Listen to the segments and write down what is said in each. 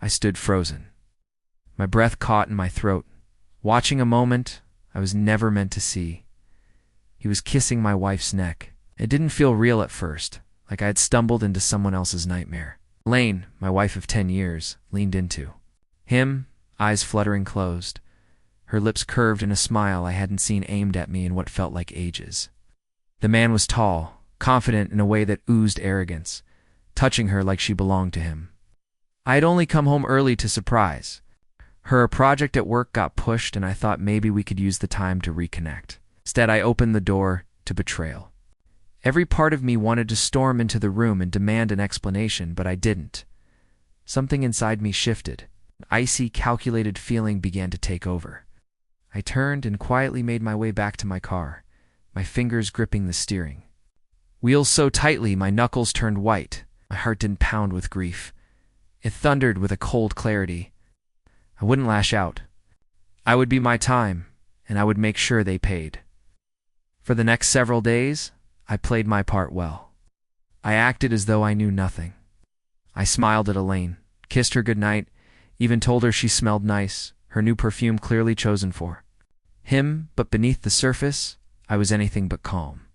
I stood frozen, my breath caught in my throat, watching a moment I was never meant to see. He was kissing my wife's neck. It didn't feel real at first, like I had stumbled into someone else's nightmare. Elaine, my wife of 10 years, leaned into him, eyes fluttering closed, her lips curved in a smile I hadn't seen aimed at me in what felt like ages. The man was tall, confident in a way that oozed arrogance, touching her like she belonged to him. I had only come home early to surprise. Her project at work got pushed and I thought maybe we could use the time to reconnect. Instead, I opened the door to betrayal. Every part of me wanted to storm into the room and demand an explanation, but I didn't. Something inside me shifted. An icy, calculated feeling began to take over. I turned and quietly made my way back to my car, my fingers gripping the steering wheel so tightly my knuckles turned white. My heart didn't pound with grief. It thundered with a cold clarity. I wouldn't lash out. I would be my time, and I would make sure they paid. For the next several days, I played my part well. I acted as though I knew nothing. I smiled at Elaine, kissed her goodnight, even told her she smelled nice, her new perfume clearly chosen for him, but beneath the surface, I was anything but calm.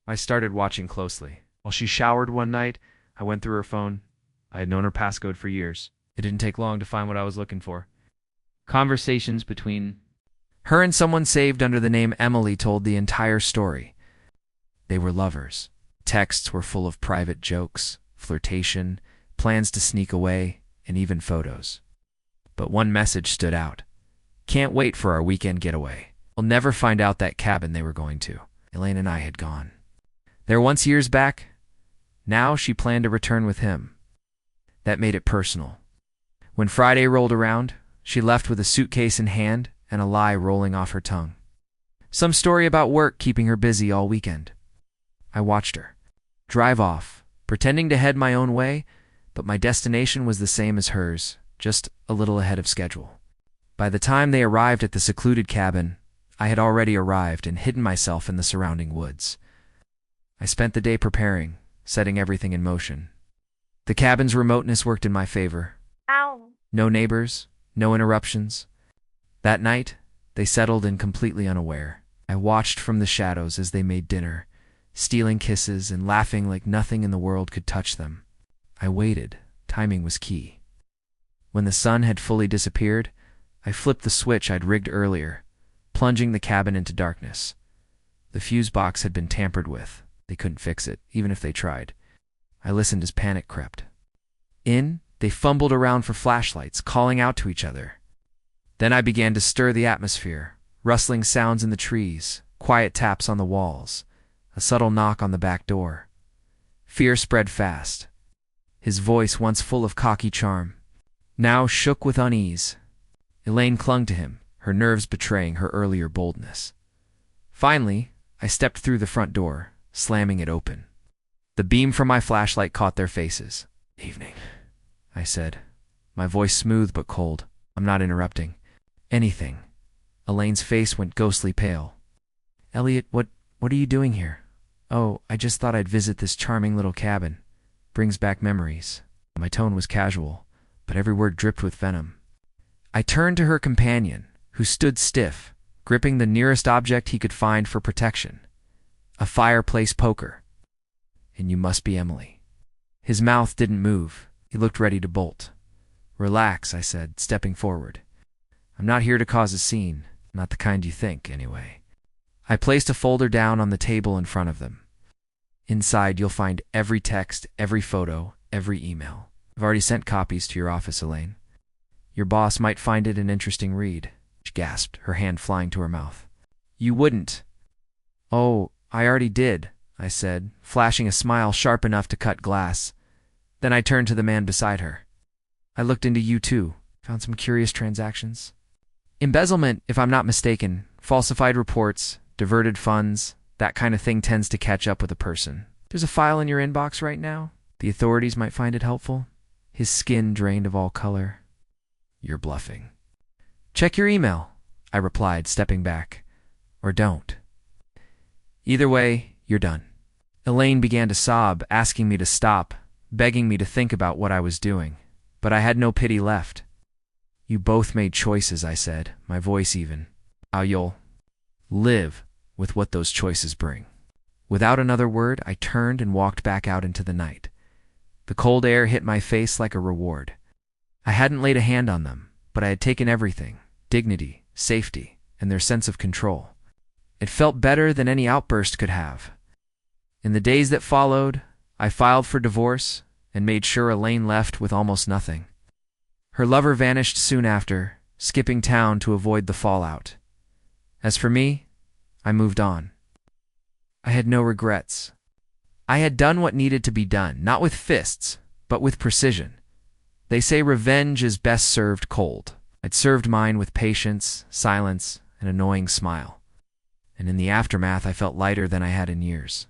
I started watching closely. While she showered one night, I went through her phone. I had known her passcode for years. It didn't take long to find what I was looking for. Conversations between her and someone saved under the name Emily told the entire story. They were lovers. Texts were full of private jokes, flirtation, plans to sneak away, and even photos. But one message stood out. Can't wait for our weekend getaway. I'll never find out that cabin they were going to. Elaine and I had gone there once years back. Now she planned to return with him. That made it personal. When Friday rolled around, she left with a suitcase in hand and a lie rolling off her tongue. Some story about work keeping her busy all weekend. I watched her drive off, pretending to head my own way, but my destination was the same as hers, just a little ahead of schedule. By the time they arrived at the secluded cabin, I had already arrived and hidden myself in the surrounding woods. I spent the day preparing, setting everything in motion. The cabin's remoteness worked in my favor. Ow. No neighbors, no interruptions. That night, they settled in completely unaware. I watched from the shadows as they made dinner, stealing kisses and laughing like nothing in the world could touch them. I waited. Timing was key. When the sun had fully disappeared, I flipped the switch I'd rigged earlier, plunging the cabin into darkness. The fuse box had been tampered with. They couldn't fix it, even if they tried. I listened as panic crept in. They fumbled around for flashlights, calling out to each other. Then I began to stir the atmosphere, rustling sounds in the trees, quiet taps on the walls, a subtle knock on the back door. Fear spread fast. His voice, once full of cocky charm, now shook with unease. Elaine clung to him, her nerves betraying her earlier boldness. Finally, I stepped through the front door, slamming it open. The beam from my flashlight caught their faces. "Evening," I said, my voice smooth but cold. "I'm not interrupting anything." Elaine's face went ghostly pale. "Elliot, what are you doing here?" "Oh, I just thought I'd visit this charming little cabin. Brings back memories." My tone was casual, but every word dripped with venom. I turned to her companion, who stood stiff, gripping the nearest object he could find for protection. A fireplace poker. "And you must be Emily." His mouth didn't move. He looked ready to bolt. "Relax," I said, stepping forward. "I'm not here to cause a scene. Not the kind you think, anyway." I placed a folder down on the table in front of them. "Inside, you'll find every text, every photo, every email. I've already sent copies to your office, Elaine. Your boss might find it an interesting read." She gasped, her hand flying to her mouth. "You wouldn't." "Oh, I already did," I said, flashing a smile sharp enough to cut glass. Then I turned to the man beside her. "I looked into you too. Found some curious transactions. Embezzlement, if I'm not mistaken, falsified reports, diverted funds, that kind of thing tends to catch up with a person. There's a file in your inbox right now. The authorities might find it helpful." His skin drained of all color. "You're bluffing." "Check your email," I replied, stepping back. "Or don't. Either way, you're done." Elaine began to sob, asking me to stop, begging me to think about what I was doing. but I had no pity left. You both made choices, I said, my voice even. Now you'll live with what those choices bring. Without another word, I turned and walked back out into the night. The cold air hit my face like a reward. I hadn't laid a hand on them, but I had taken everything: dignity, safety, and their sense of control. It felt better than any outburst could have. In the days that followed, I filed for divorce and made sure Elaine left with almost nothing. Her lover vanished soon after, skipping town to avoid the fallout. As for me, I moved on. I had no regrets. I had done what needed to be done, not with fists, but with precision. They say revenge is best served cold. I'd served mine with patience, silence, and an annoying smile. And in the aftermath, I felt lighter than I had in years.